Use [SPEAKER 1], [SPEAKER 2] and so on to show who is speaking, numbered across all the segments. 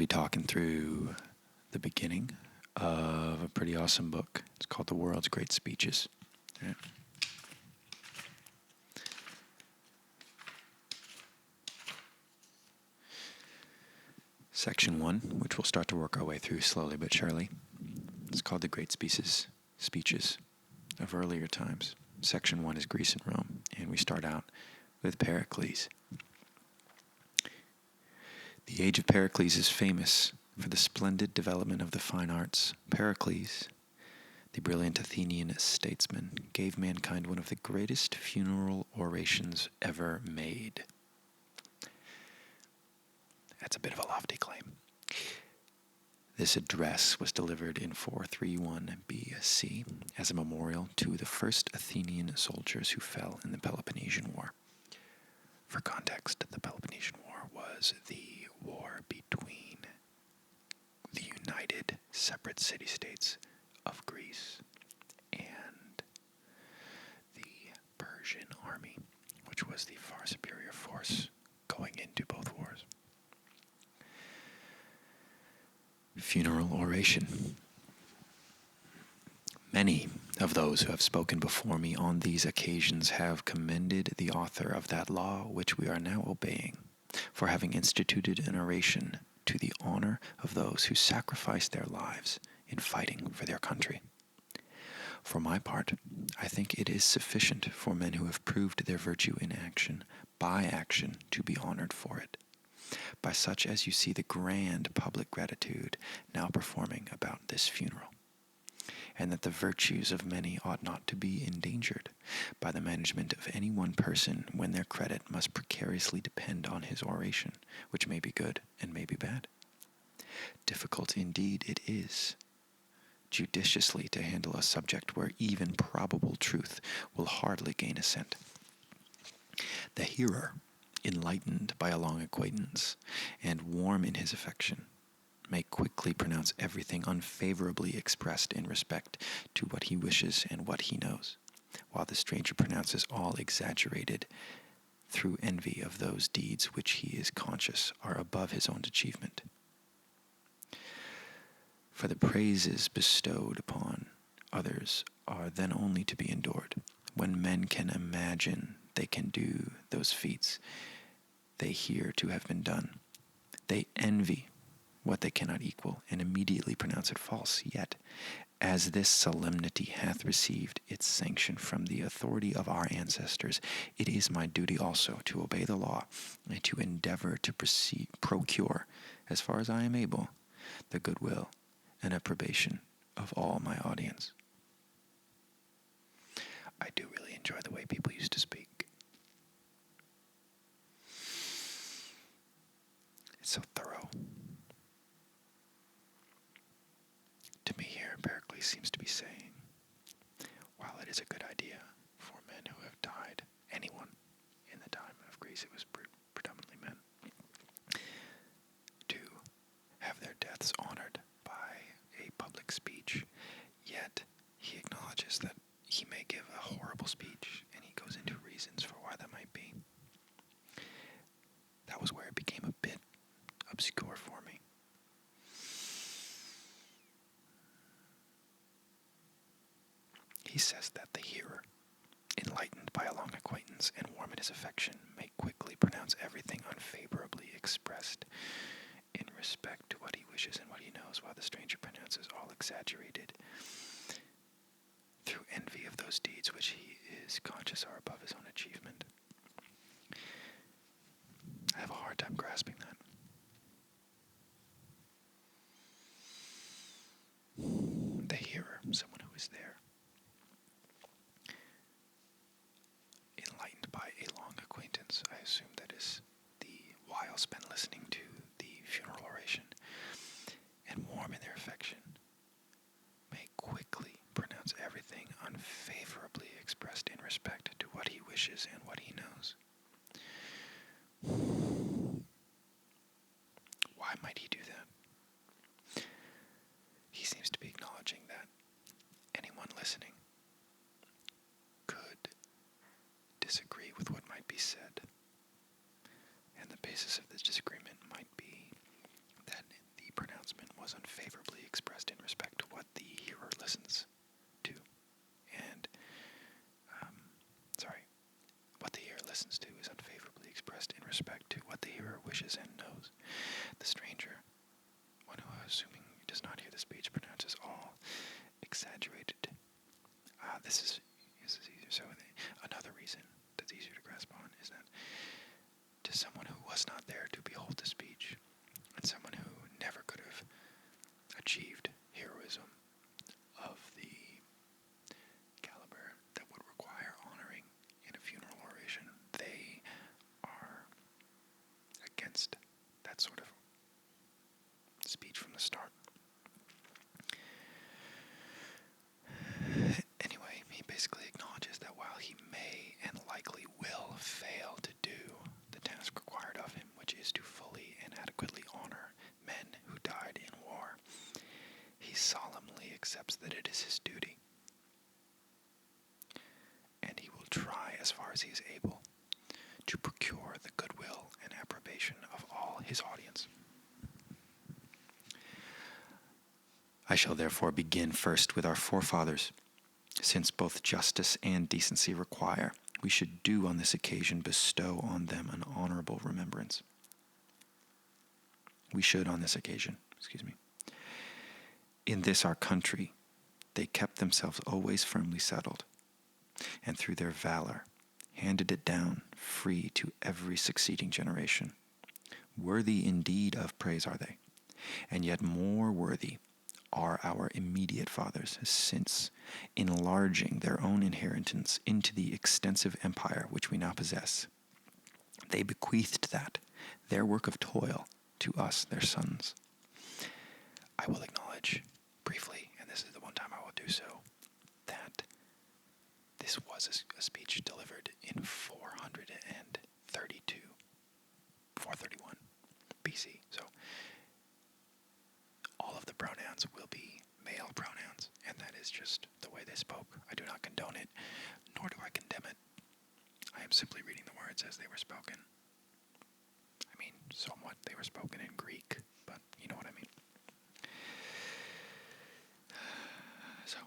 [SPEAKER 1] be talking through the beginning of a pretty awesome book. It's called The World's Great Speeches. Right. Section 1, which we'll start to work our way through slowly but surely. It's called The Great Speeches of Earlier Times. Section 1 is Greece and Rome, and we start out with Pericles. The age of Pericles is famous for the splendid development of the fine arts. Pericles, the brilliant Athenian statesman, gave mankind one of the greatest funeral orations ever made. That's a bit of a lofty claim. This address was delivered in 431 BC as a memorial to the first Athenian soldiers who fell in the Peloponnesian War. For context, the Peloponnesian War was the war between the united separate city-states of Greece and the Persian army, which was the far superior force going into both wars. Funeral oration. Many of those who have spoken before me on these occasions have commended the author of that law which we are now obeying, for having instituted an oration to the honor of those who sacrificed their lives in fighting for their country. For my part, I think it is sufficient for men who have proved their virtue in action, by action, to be honored for it, by such as you see the grand public gratitude now performing about this funeral, and that the virtues of many ought not to be endangered by the management of any one person when their credit must precariously depend on his oration, which may be good and may be bad. Difficult indeed it is judiciously to handle a subject where even probable truth will hardly gain assent. The hearer, enlightened by a long acquaintance, and warm in his affection, may quickly pronounce everything unfavorably expressed in respect to what he wishes and what he knows, while the stranger pronounces all exaggerated through envy of those deeds which he is conscious are above his own achievement. For the praises bestowed upon others are then only to be endured, when men can imagine they can do those feats they hear to have been done. They envy what they cannot equal, and immediately pronounce it false. Yet, as this solemnity hath received its sanction from the authority of our ancestors, it is my duty also to obey the law, and to endeavor to procure, as far as I am able, the goodwill and approbation of all my audience. I do really enjoy the way people used to speak. It's so thorough. To me here, Pericles seems to be saying, while it is a good idea for men who have died, anyone in the time of Greece, it was predominantly men, to have their deaths honored by a public speech, yet he acknowledges that he may give a horrible speech, and he goes into reasons for why that might be. That was where it became a bit obscure for me. He says that the hearer, enlightened by a long acquaintance and warm in his affection, may quickly pronounce everything unfavorably expressed in respect to what he wishes and what he knows, while the stranger pronounces all exaggerated through envy of those deeds which he is conscious are above his own achievement. I have a hard time grasping that. The hearer, someone who is there, enlightened by a long acquaintance, I assume that is the while spent listening to the funeral oration, and warm in their affection, may quickly pronounce everything unfavorably expressed in respect to what he wishes and what he knows. Why might he do that? He seems to be acknowledging that anyone listening could disagree with what might be said. And the basis of this disagreement might be that against that sort of speech from the start. Anyway, he basically acknowledges that while he may and likely will fail to do the task required of him, which is to fully and adequately honor men who died in war, he solemnly accepts that it is his duty, and he will try as far as he is able to procure the goodwill and approbation of all his audience. I shall therefore begin first with our forefathers, since both justice and decency require we should do on this occasion bestow on them an honorable remembrance. We should on this occasion, In this our country, they kept themselves always firmly settled, and through their valor handed it down free to every succeeding generation. Worthy indeed of praise are they, and yet more worthy are our immediate fathers, since, enlarging their own inheritance into the extensive empire which we now possess, they bequeathed that, their work of toil, to us, their sons. I will acknowledge briefly, and this is the one time I will do so, that this was a speech delivered in 431 BC. So all of the pronouns will be male pronouns, and that is just the way they spoke. I do not condone it, nor do I condemn it. I am simply reading the words as they were spoken. I mean, somewhat they were spoken in Greek, but you know what I mean. So,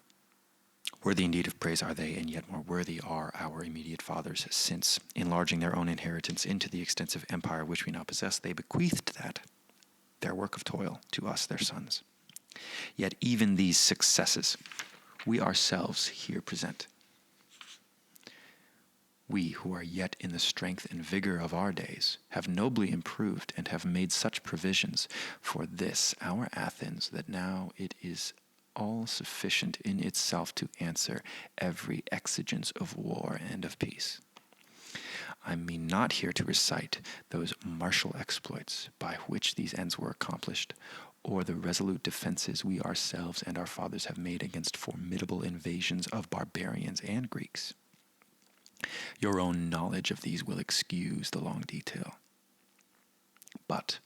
[SPEAKER 1] worthy indeed of praise are they, and yet more worthy are our immediate fathers, since, enlarging their own inheritance into the extensive empire which we now possess, they bequeathed that, their work of toil, to us, their sons. Yet even these successes we ourselves here present. We who are yet in the strength and vigor of our days have nobly improved and have made such provisions for this our Athens that now it is all sufficient in itself to answer every exigence of war and of peace. I mean not here to recite those martial exploits by which these ends were accomplished, or the resolute defenses we ourselves and our fathers have made against formidable invasions of barbarians and Greeks. Your own knowledge of these will excuse the long detail. But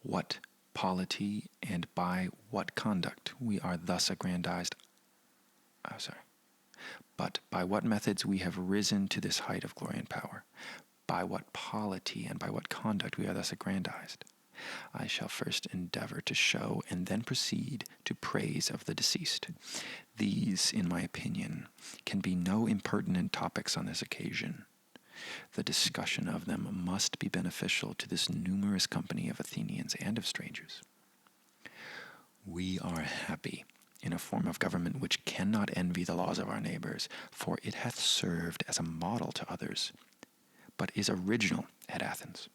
[SPEAKER 1] what polity and by what conduct we are thus aggrandized, but by what methods we have risen to this height of glory and power, by what polity and by what conduct we are thus aggrandized, I shall first endeavor to show, and then proceed to praise of the deceased. These, in my opinion, can be no impertinent topics on this occasion. The discussion of them must be beneficial to this numerous company of Athenians and of strangers. We are happy in a form of government which cannot envy the laws of our neighbors, for it hath served as a model to others, but is original at Athens.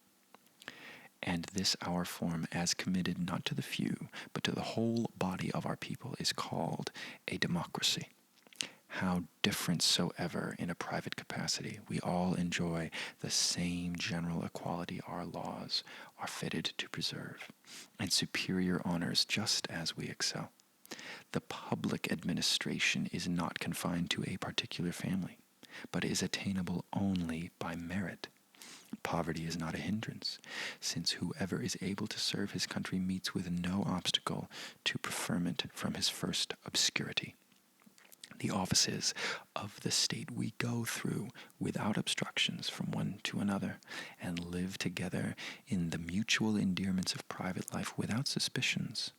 [SPEAKER 1] And this our form, as committed not to the few, but to the whole body of our people, is called a democracy. How different soever in a private capacity, we all enjoy the same general equality our laws are fitted to preserve, and superior honors just as we excel. The public administration is not confined to a particular family, but is attainable only by merit. Poverty is not a hindrance, since whoever is able to serve his country meets with no obstacle to preferment from his first obscurity. The offices of the state we go through without obstructions from one to another, and live together in the mutual endearments of private life without suspicions,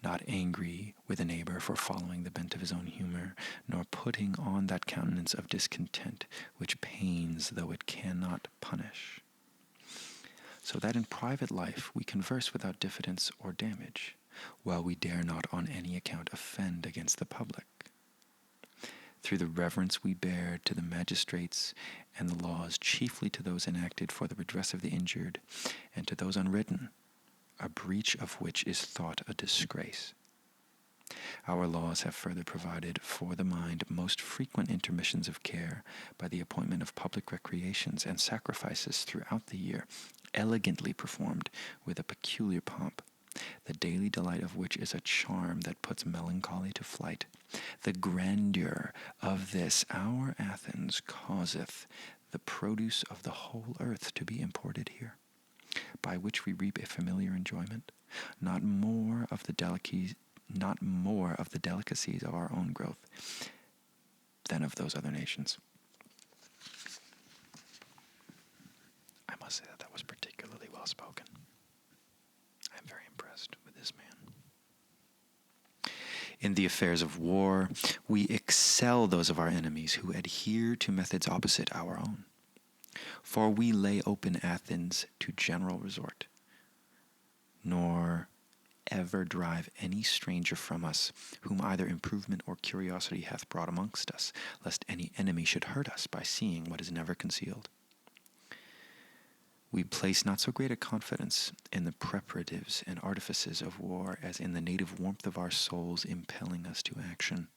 [SPEAKER 1] not angry with a neighbor for following the bent of his own humor, nor putting on that countenance of discontent which pains though it cannot punish. So that in private life we converse without diffidence or damage, while we dare not on any account offend against the public. Through the reverence we bear to the magistrates and the laws, chiefly to those enacted for the redress of the injured, and to those unwritten, a breach of which is thought a disgrace. Our laws have further provided for the mind most frequent intermissions of care by the appointment of public recreations and sacrifices throughout the year, elegantly performed with a peculiar pomp, the daily delight of which is a charm that puts melancholy to flight. The grandeur of this our Athens causeth the produce of the whole earth to be imported here, by which we reap a familiar enjoyment, not more of the delicacies of our own growth than of those other nations. I must say that was particularly well spoken. I'm very impressed with this man. In the affairs of war, we excel those of our enemies who adhere to methods opposite our own. For we lay open Athens to general resort, nor ever drive any stranger from us, whom either improvement or curiosity hath brought amongst us, lest any enemy should hurt us by seeing what is never concealed. We place not so great a confidence in the preparatives and artifices of war as in the native warmth of our souls impelling us to action.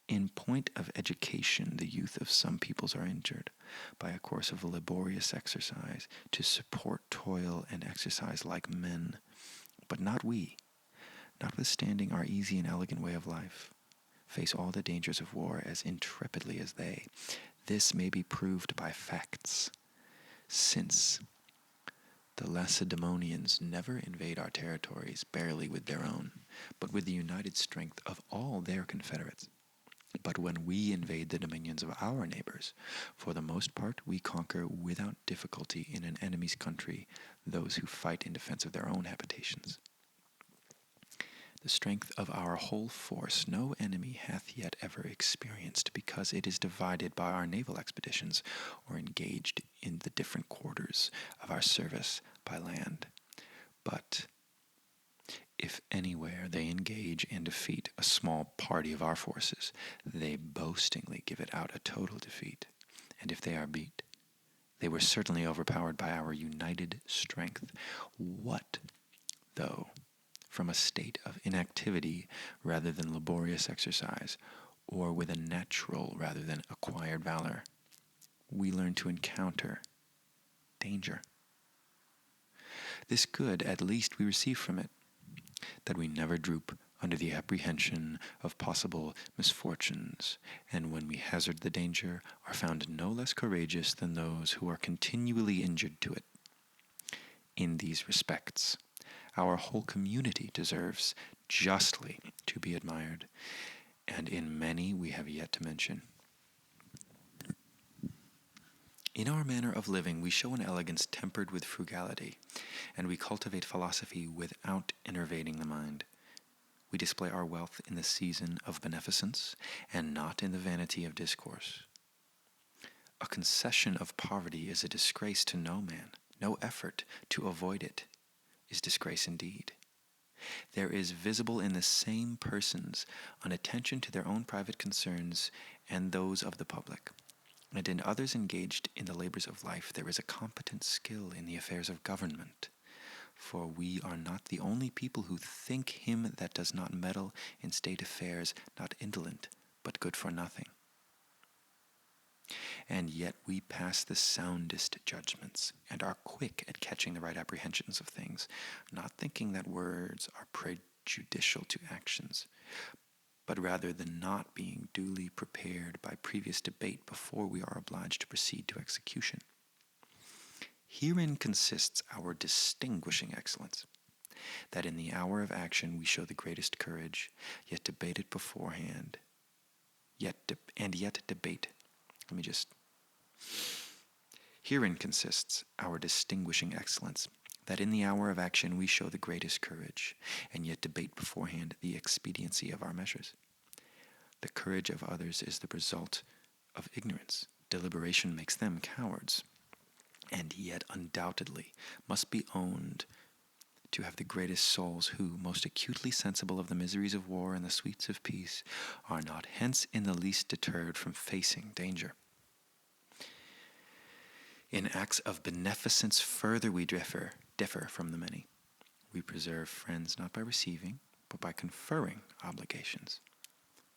[SPEAKER 1] In point of education, the youth of some peoples are injured by a course of laborious exercise to support toil and exercise like men, but not we, notwithstanding our easy and elegant way of life, face all the dangers of war as intrepidly as they. This may be proved by facts, since the Lacedaemonians never invade our territories barely with their own, but with the united strength of all their confederates. But when we invade the dominions of our neighbors, for the most part we conquer without difficulty in an enemy's country those who fight in defense of their own habitations. The strength of our whole force no enemy hath yet ever experienced, because it is divided by our naval expeditions, or engaged in the different quarters of our service by land. But if anywhere they engage and defeat a small party of our forces, they boastingly give it out a total defeat. And if they are beat, they were certainly overpowered by our united strength. What, though, from a state of inactivity rather than laborious exercise, or with a natural rather than acquired valor, we learn to encounter danger? This good, at least, we receive from it, that we never droop under the apprehension of possible misfortunes, and when we hazard the danger, are found no less courageous than those who are continually injured to it. In these respects, our whole community deserves justly to be admired, and in many we have yet to mention. In our manner of living, we show an elegance tempered with frugality, and we cultivate philosophy without enervating the mind. We display our wealth in the season of beneficence, and not in the vanity of discourse. A concession of poverty is a disgrace to no man. No effort to avoid it is disgrace indeed. There is visible in the same persons an attention to their own private concerns and those of the public. And in others engaged in the labors of life there is a competent skill in the affairs of government. For we are not the only people who think him that does not meddle in state affairs not indolent, but good for nothing. And yet we pass the soundest judgments, and are quick at catching the right apprehensions of things, not thinking that words are prejudicial to actions, but rather the not being duly prepared by previous debate before we are obliged to proceed to execution. Herein consists our distinguishing excellence, that in the hour of action we show the greatest courage, yet debate it beforehand, Herein consists our distinguishing excellence, that in the hour of action we show the greatest courage, and yet debate beforehand the expediency of our measures. The courage of others is the result of ignorance. Deliberation makes them cowards, and yet undoubtedly must be owned to have the greatest souls who, most acutely sensible of the miseries of war and the sweets of peace, are not hence in the least deterred from facing danger. In acts of beneficence further we differ from the many. We preserve friends not by receiving, but by conferring obligations.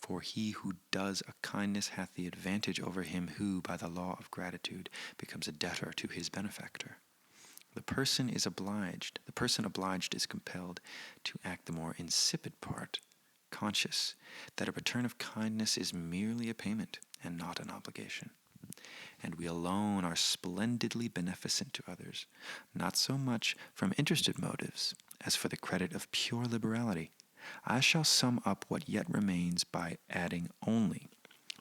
[SPEAKER 1] For he who does a kindness hath the advantage over him who, by the law of gratitude, becomes a debtor to his benefactor. The person obliged is compelled to act the more insipid part, conscious that a return of kindness is merely a payment and not an obligation. And we alone are splendidly beneficent to others, not so much from interested motives as for the credit of pure liberality. I shall sum up what yet remains by adding only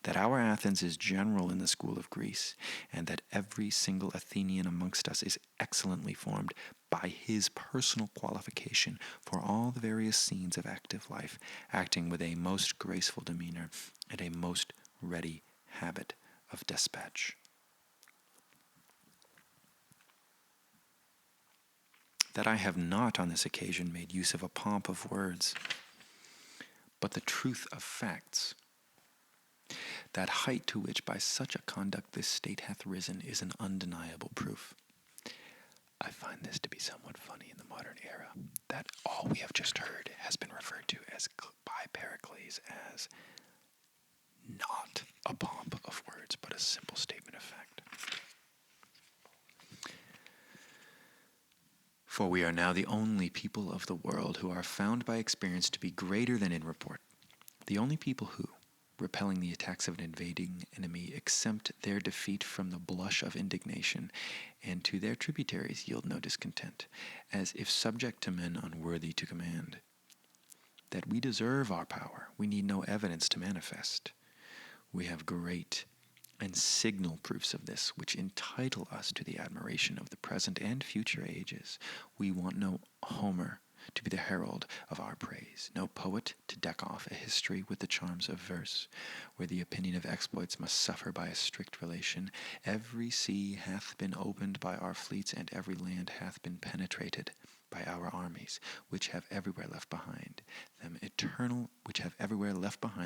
[SPEAKER 1] that our Athens is general in the school of Greece, and that every single Athenian amongst us is excellently formed by his personal qualification for all the various scenes of active life, acting with a most graceful demeanor and a most ready habit of despatch. That I have not on this occasion made use of a pomp of words, but the truth of facts. That height to which by such a conduct this state hath risen is an undeniable proof. I find this to be somewhat funny in the modern era, that all we have just heard has been referred to as by Pericles as not a pomp of words, but a simple statement of fact. For we are now the only people of the world who are found by experience to be greater than in report, the only people who, repelling the attacks of an invading enemy, exempt their defeat from the blush of indignation, and to their tributaries yield no discontent, as if subject to men unworthy to command. That we deserve our power, we need no evidence to manifest. We have great and signal proofs of this, which entitle us to the admiration of the present and future ages. We want no Homer to be the herald of our praise, no poet to deck off a history with the charms of verse, where the opinion of exploits must suffer by a strict relation. Every sea hath been opened by our fleets, and every land hath been penetrated by our armies, which have everywhere left behind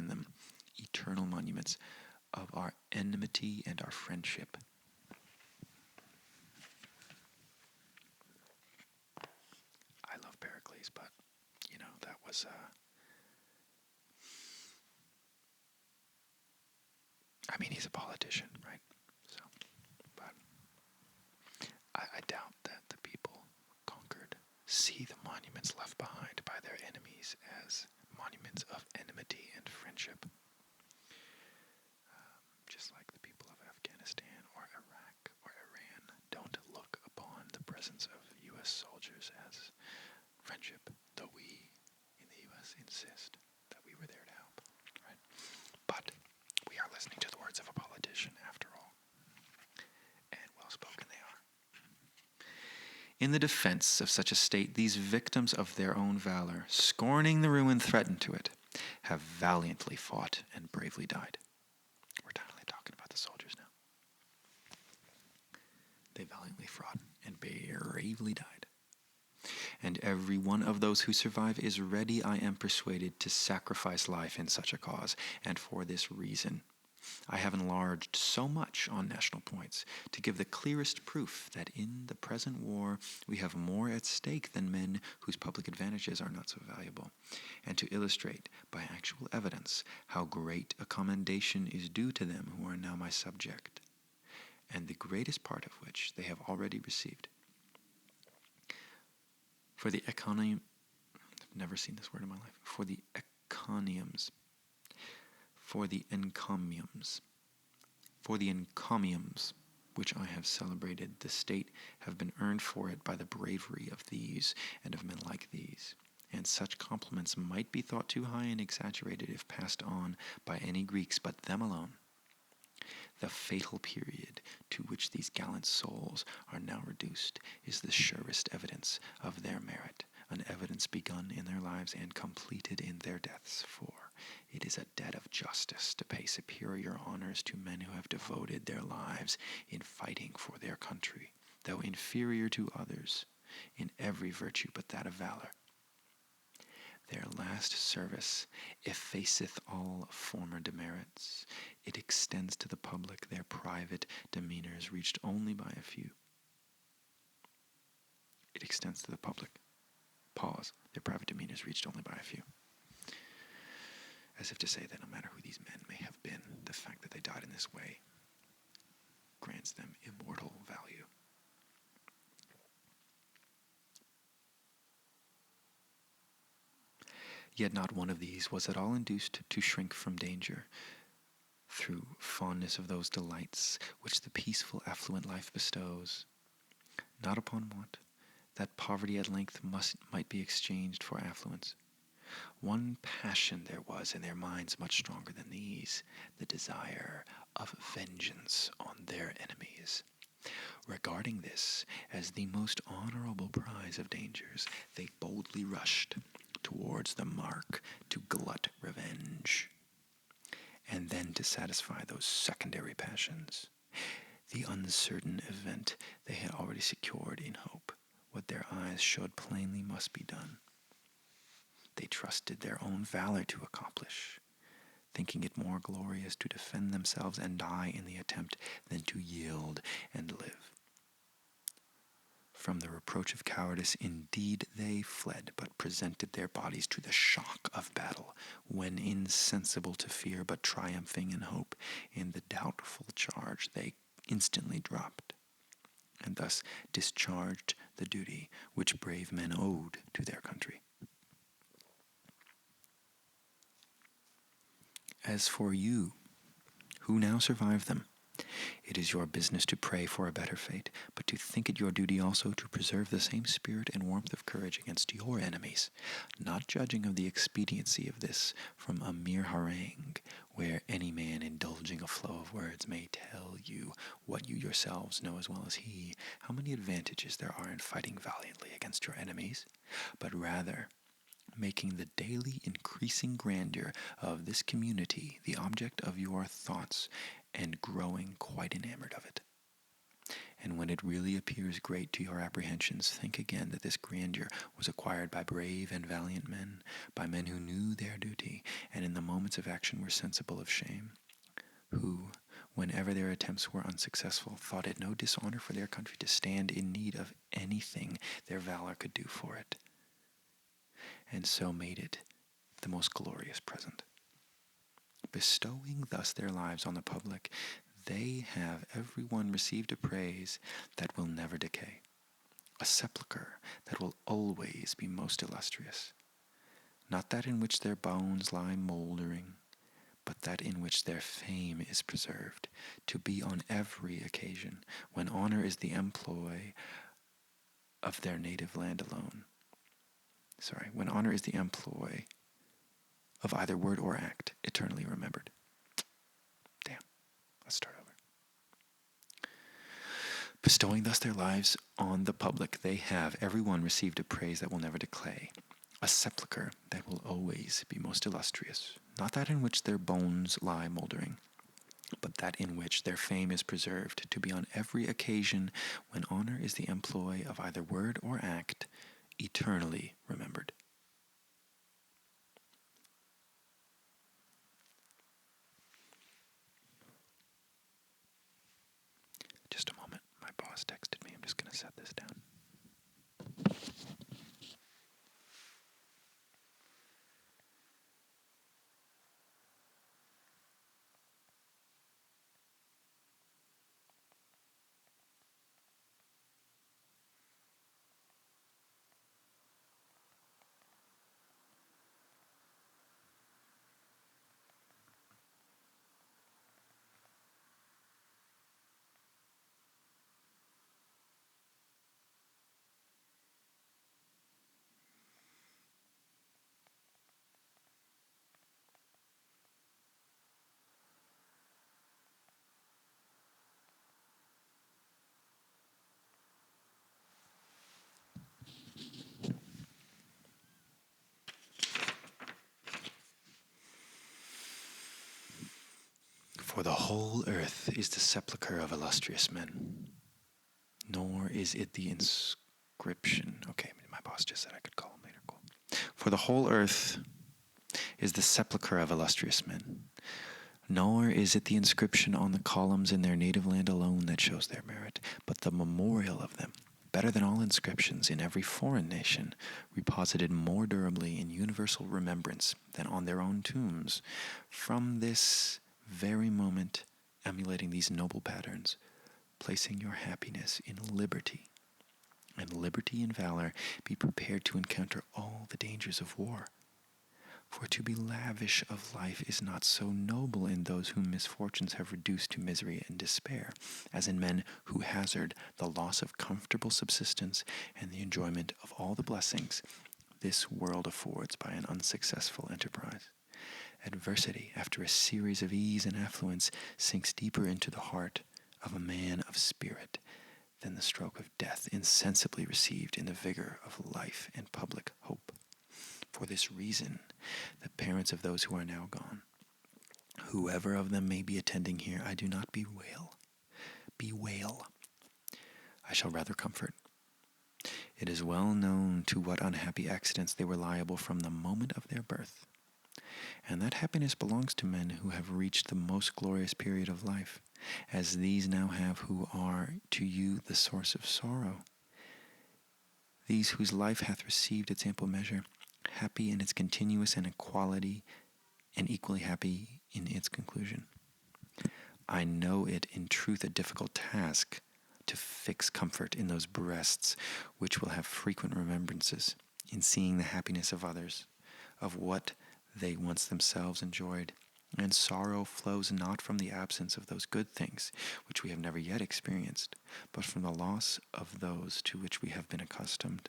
[SPEAKER 1] them eternal monuments of our enmity and our friendship. I love Pericles, but, that was, he's a politician, right? So, but I doubt that the people conquered see the monuments left behind by their enemies as monuments of enmity and friendship. Just like the people of Afghanistan or Iraq or Iran don't look upon the presence of U.S. soldiers as friendship, though we in the U.S. insist that we were there to help, right? But we are listening to the words of a politician after all, and well-spoken they are. In the defense of such a state, these victims of their own valor, scorning the ruin threatened to it, have valiantly fought and bravely died. We're totally talking about the soldiers now. They valiantly fought and bravely died. And every one of those who survive is ready, I am persuaded, to sacrifice life in such a cause. And for this reason, I have enlarged so much on national points to give the clearest proof that in the present war we have more at stake than men whose public advantages are not so valuable, and to illustrate by actual evidence how great a commendation is due to them who are now my subject, and the greatest part of which they have already received. For the economy, I've never seen this word in my life, for the encomiums, which I have celebrated, the state have been earned for it by the bravery of these and of men like these. And such compliments might be thought too high and exaggerated if passed on by any Greeks but them alone. The fatal period to which these gallant souls are now reduced is the surest evidence of their merit, an evidence begun in their lives and completed in their deaths, for it is a debt of justice to pay superior honors to men who have devoted their lives in fighting for their country, though inferior to others in every virtue but that of valor. Their last service effaceth all former demerits. It extends to the public their private demeanors reached only by a few. Their private demeanors reached only by a few. as if to say that no matter who these men may have been, the fact that they died in this way grants them immortal value. Yet not one of these was at all induced to shrink from danger through fondness of those delights which the peaceful affluent life bestows, not upon want, that poverty at length might be exchanged for affluence. One passion there was in their minds much stronger than these, the desire of vengeance on their enemies. Regarding this as the most honorable prize of dangers, they boldly rushed towards the mark to glut revenge, and then to satisfy those secondary passions. The uncertain event they had already secured in hope, what their eyes showed plainly must be done. They trusted their own valor to accomplish, thinking it more glorious to defend themselves and die in the attempt than to yield and live. From the reproach of cowardice, indeed, they fled, but presented their bodies to the shock of battle, when insensible to fear, but triumphing in hope. In the doubtful charge they instantly dropped, and thus discharged the duty which brave men owed to their country. As for you, who now survive them, it is your business to pray for a better fate, but to think it your duty also to preserve the same spirit and warmth of courage against your enemies, not judging of the expediency of this from a mere harangue, where any man indulging a flow of words may tell you what you yourselves know as well as he, how many advantages there are in fighting valiantly against your enemies, but rather making the daily increasing grandeur of this community the object of your thoughts, and growing quite enamored of it. And when it really appears great to your apprehensions, think again that this grandeur was acquired by brave and valiant men, by men who knew their duty, and in the moments of action were sensible of shame, who, whenever their attempts were unsuccessful, thought it no dishonor for their country to stand in need of anything their valor could do for it, and so made it the most glorious present. Bestowing thus their lives on the public, they have every one received a praise that will never decay, a sepulchre that will always be most illustrious, not that in which their bones lie mouldering, but that in which their fame is preserved, to be on every occasion, when honor is the employ of their native land alone. When honor is the employ of either word or act, eternally remembered. Let's start over. Bestowing thus their lives on the public, they have every one received a praise that will never decay, a sepulchre that will always be most illustrious, not that in which their bones lie mouldering, but that in which their fame is preserved, to be on every occasion, when honor is the employ of either word or act, eternally remembered. Just a moment. My boss texted me. I'm just going to set this down. For the whole earth is the sepulchre of illustrious men, nor is it the inscription. Okay, my boss just said I could call him later. Cool. For the whole earth is the sepulchre of illustrious men, nor is it the inscription on the columns in their native land alone that shows their merit, but the memorial of them, better than all inscriptions in every foreign nation, reposited more durably in universal remembrance than on their own tombs. From this very moment, emulating these noble patterns, placing your happiness in liberty, and liberty and valor, be prepared to encounter all the dangers of war. For to be lavish of life is not so noble in those whom misfortunes have reduced to misery and despair, as in men who hazard the loss of comfortable subsistence and the enjoyment of all the blessings this world affords by an unsuccessful enterprise. Adversity, after a series of ease and affluence, sinks deeper into the heart of a man of spirit than the stroke of death insensibly received in the vigor of life and public hope. For this reason, the parents of those who are now gone, whoever of them may be attending here, I do not bewail. I shall rather comfort. It is well known to what unhappy accidents they were liable from the moment of their birth. And that happiness belongs to men who have reached the most glorious period of life, as these now have who are to you the source of sorrow. These whose life hath received its ample measure, happy in its continuous and equality, and equally happy in its conclusion. I know it in truth a difficult task to fix comfort in those breasts which will have frequent remembrances in seeing the happiness of others, of what they once themselves enjoyed, and sorrow flows not from the absence of those good things which we have never yet experienced, but from the loss of those to which we have been accustomed.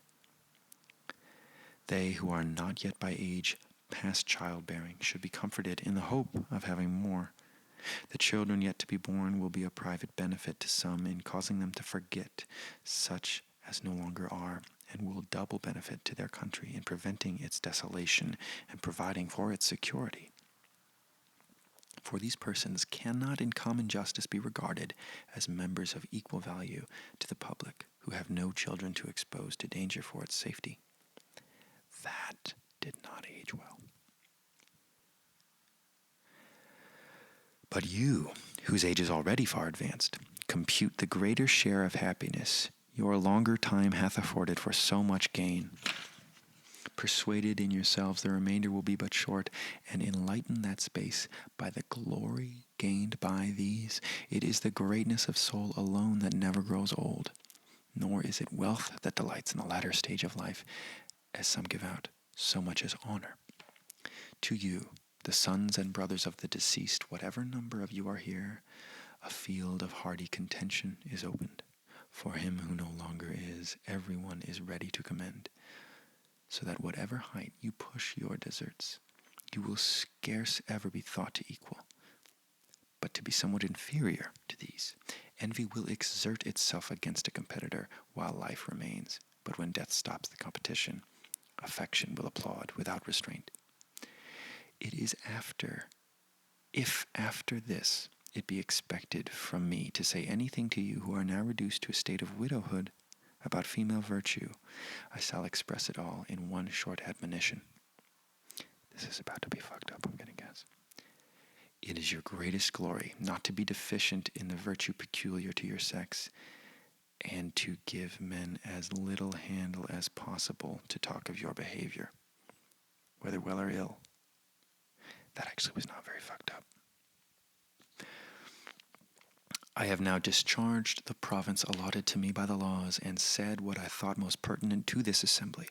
[SPEAKER 1] They who are not yet by age past childbearing should be comforted in the hope of having more. The children yet to be born will be a private benefit to some in causing them to forget such as no longer are, and will double benefit to their country in preventing its desolation and providing for its security. For these persons cannot in common justice be regarded as members of equal value to the public who have no children to expose to danger for its safety. That did not age well. But you, whose age is already far advanced, compute the greater share of happiness your longer time hath afforded for so much gain. Persuaded in yourselves the remainder will be but short, and enlighten that space by the glory gained by these. It is the greatness of soul alone that never grows old, nor is it wealth that delights in the latter stage of life, as some give out, so much as honor. To you, the sons and brothers of the deceased, whatever number of you are here, a field of hearty contention is opened. For him who no longer is, everyone is ready to commend, so that whatever height you push your deserts, you will scarce ever be thought to equal, but to be somewhat inferior to these. Envy will exert itself against a competitor while life remains, but when death stops the competition, affection will applaud without restraint. It is if after this it be expected from me to say anything to you who are now reduced to a state of widowhood about female virtue, I shall express it all in one short admonition. This is about to be fucked up, I'm going to guess. It is your greatest glory not to be deficient in the virtue peculiar to your sex, and to give men as little handle as possible to talk of your behavior, whether well or ill. That actually was not very fucked up. I have now discharged the province allotted to me by the laws, and said what I thought most pertinent to this assembly.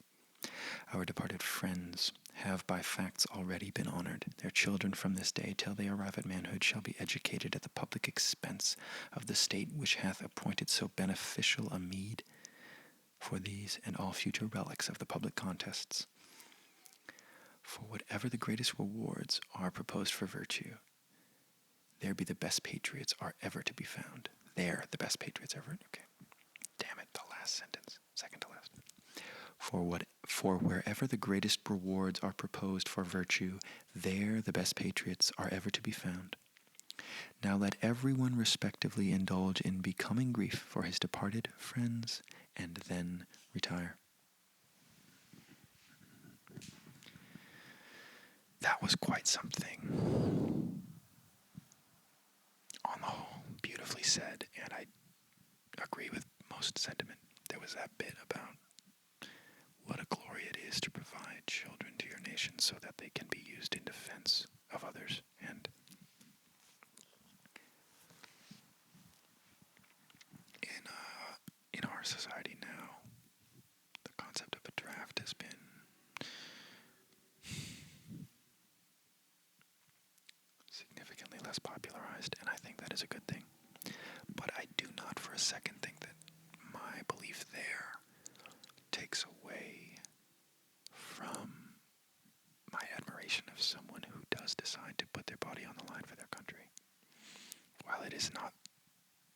[SPEAKER 1] Our departed friends have by facts already been honored. Their children from this day till they arrive at manhood shall be educated at the public expense of the state which hath appointed so beneficial a meed for these and all future relics of the public contests. For whatever the greatest rewards are proposed for virtue, there be the best patriots are ever to be found. There the best patriots ever. Okay. Damn it, the last sentence. Second to last. For wherever the greatest rewards are proposed for virtue, there the best patriots are ever to be found. Now let everyone respectively indulge in becoming grief for his departed friends, and then retire. That was quite something. On the whole, beautifully said, and I agree with most sentiment. There was was that bit about what a glory it is to provide children to your nation so that they can be used in defense of others. And in our society now, the concept of a draft has been significantly less popularized, and I think that is a good thing. But I do not for a second think that my belief there takes away from my admiration of someone who does decide to put their body on the line for their country. While it is not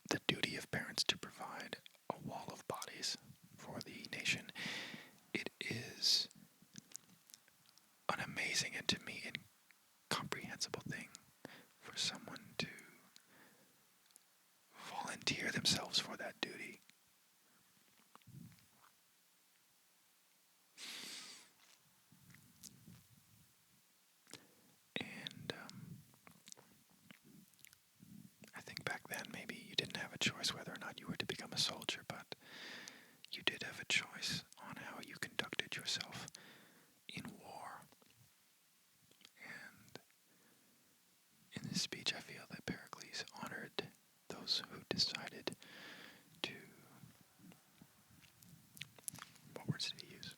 [SPEAKER 1] the duty of parents to provide a wall of bodies for the nation, it is an amazing and to me incomprehensible thing for someone to volunteer themselves for that duty. And I think back then maybe you didn't have a choice whether or not you were to become a soldier, but you did have a choice on how you conducted yourself in war. And in this speech, I feel that Pericles honored those who decided to... What words did he use?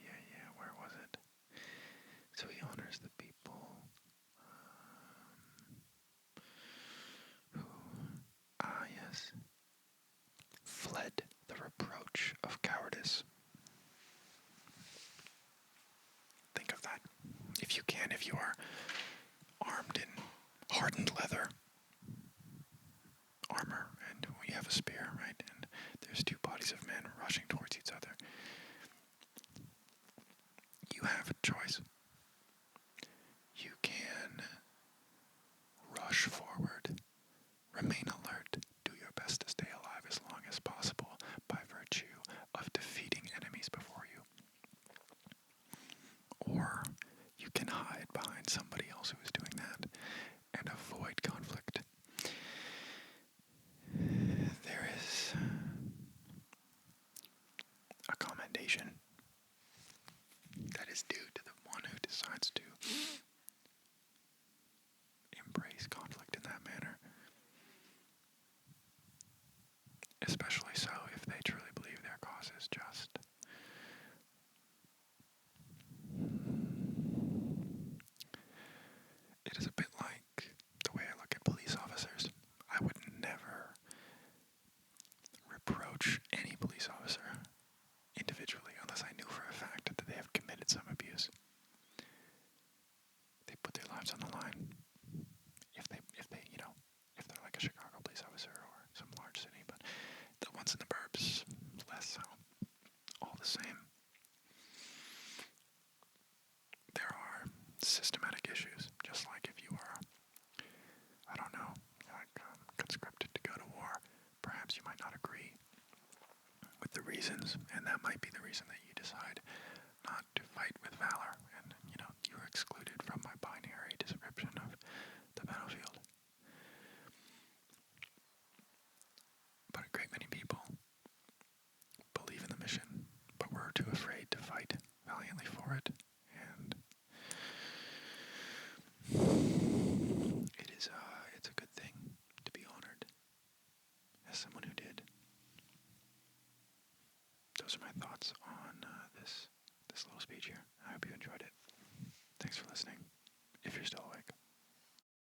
[SPEAKER 1] Yeah, where was it? So he honors the people who, yes, fled the reproach of cowardice. Think of that. If you can, if you are armed in hardened leather armor, and you have a spear, right, and there's two bodies of men rushing towards each other, you have a choice. You can rush forward, remain alert, do your best to stay alive as long as possible by virtue of defeating enemies before you. Or you can hide behind somebody else who is doing that and avoid conflict. There is a commendation that is due to the one who decides to embrace conflict in that manner. Especially so if they truly believe their cause is just. It is a bit like the way I look at police officers. I would never reproach any police officer individually unless I knew for a fact that they have committed some abuse. They put their lives on the line. If they're like a Chicago police officer or some large city, but the ones in the burbs, less so. All the same. There are systematic issues, just like if you are, conscripted to go to war, perhaps you might not agree with the reasons, and that might be the reason that you decide not to fight with valor, and, you're excluded from my binary description of the battlefield. But a great many people believe in the mission, but were too afraid to fight valiantly for it, and it's a good thing to be honored as someone who did. Those are my thoughts on this little speech here. I hope you enjoyed it. Thanks for listening.